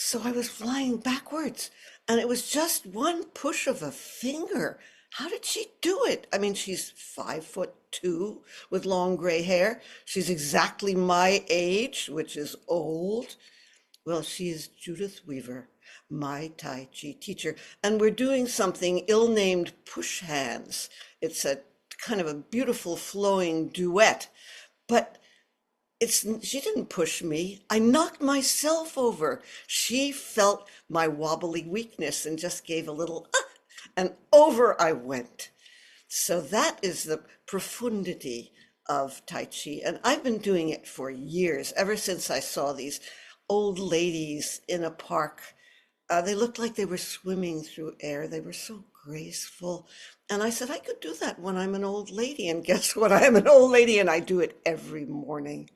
So I was flying backwards, and it was just one push of a finger. How did she do it? I mean, she's 5'2" with long gray hair. She's exactly my age, which is old. Well, she is Judith Weaver, my Tai Chi teacher, and we're doing something ill-named push hands. It's a kind of a beautiful flowing duet, but she didn't push me. I knocked myself over. She felt my wobbly weakness and just gave a little, and over I went. So that is the profundity of Tai Chi. And I've been doing it for years, ever since I saw these old ladies in a park. They looked like they were swimming through air. They were so graceful. And I said, I could do that when I'm an old lady. And guess what? I am an old lady and I do it every morning.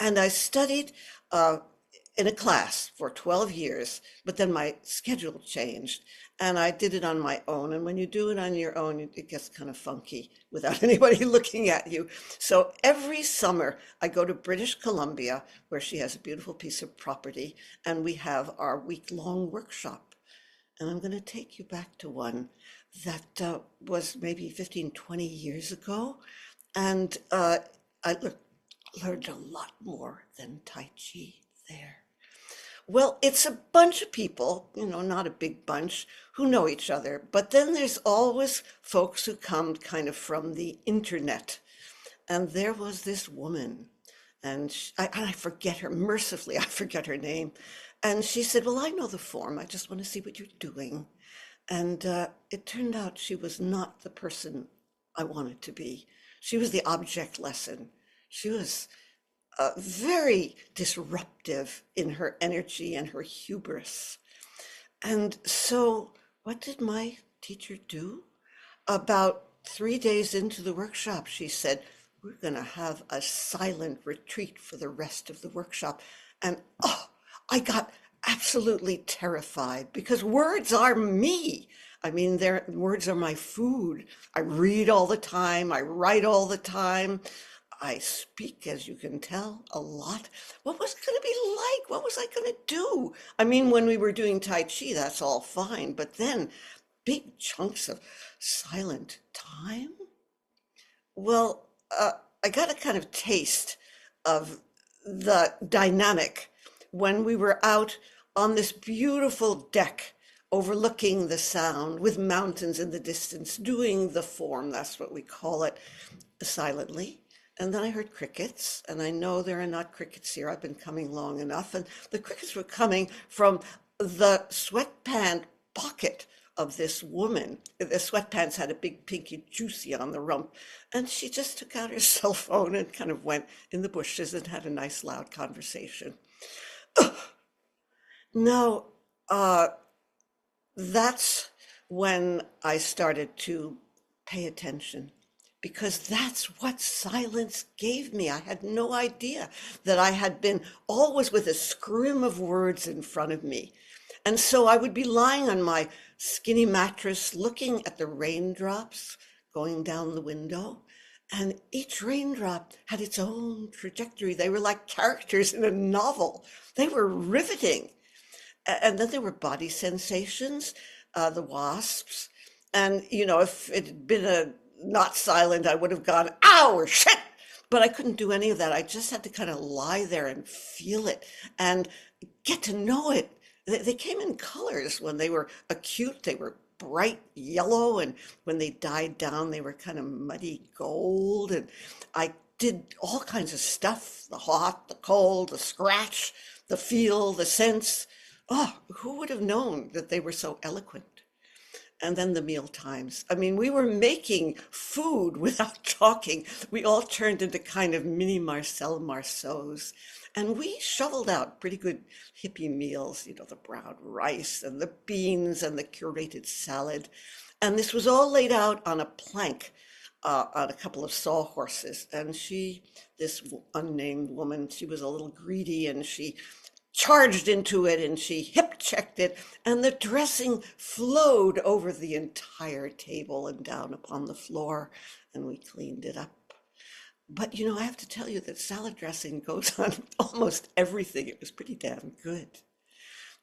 And I studied in a class for 12 years, but then my schedule changed and I did it on my own. And when you do it on your own, it gets kind of funky without anybody looking at you. So every summer I go to British Columbia, where she has a beautiful piece of property, and we have our week-long workshop. And I'm going to take you back to one that was maybe 15, 20 years ago. And I learned a lot more than Tai Chi there. Well, it's a bunch of people, not a big bunch, who know each other. But then there's always folks who come kind of from the internet. And there was this woman, and I forget her, mercifully, I forget her name. And she said, well, I know the form. I just want to see what you're doing. And it turned out she was not the person I wanted to be. She was the object lesson. She was very disruptive in her energy and her hubris. And so, what did my teacher do? About 3 days into the workshop, she said, we're going to have a silent retreat for the rest of the workshop. And I got absolutely terrified because words are me. I mean, words are my food. I read all the time. I write all the time. I speak, as you can tell, a lot. What was it going to be like? What was I going to do? I mean, when we were doing Tai Chi, that's all fine. But then big chunks of silent time? Well, I got a kind of taste of the dynamic when we were out on this beautiful deck overlooking the sound with mountains in the distance, doing the form, that's what we call it, silently. And then I heard crickets, and I know there are not crickets here. I've been coming long enough. And the crickets were coming from the sweatpant pocket of this woman. The sweatpants had a big pinky juicy on the rump. And she just took out her cell phone and kind of went in the bushes and had a nice loud conversation. Now, that's when I started to pay attention, because that's what silence gave me. I had no idea that I had been always with a scrim of words in front of me. And so I would be lying on my skinny mattress looking at the raindrops going down the window. And each raindrop had its own trajectory. They were like characters in a novel. They were riveting. And then there were body sensations, the wasps. And, if it had been a not silent, I would have gone, ow, or shit. But I couldn't do any of that. I just had to kind of lie there and feel it and get to know it. They came in colors. When they were acute, they were bright yellow. And when they died down, they were kind of muddy gold. And I did all kinds of stuff, the hot, the cold, the scratch, the feel, the sense. Oh, who would have known that they were so eloquent? And then the meal times. I mean, we were making food without talking. We all turned into kind of mini Marcel Marceaus. And we shoveled out pretty good hippie meals, the brown rice and the beans and the curated salad. And this was all laid out on a plank on a couple of sawhorses. And this unnamed woman, she was a little greedy and she charged into it and she hip checked it, and the dressing flowed over the entire table and down upon the floor, and we cleaned it up. But I have to tell you that salad dressing goes on almost everything. It was pretty damn good.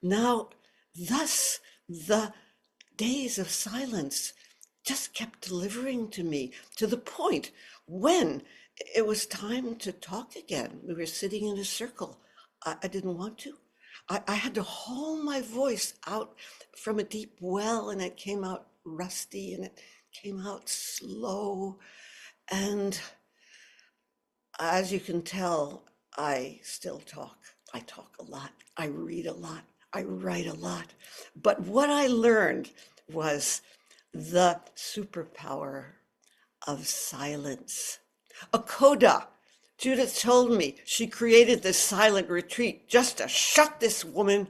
Now, thus, the days of silence just kept delivering to me to the point when it was time to talk again. We were sitting in a circle. I didn't want to. I had to haul my voice out from a deep well, and it came out rusty and it came out slow. And as you can tell, I still talk. I talk a lot. I read a lot. I write a lot. But what I learned was the superpower of silence. A coda. Judith told me she created this silent retreat just to shut this woman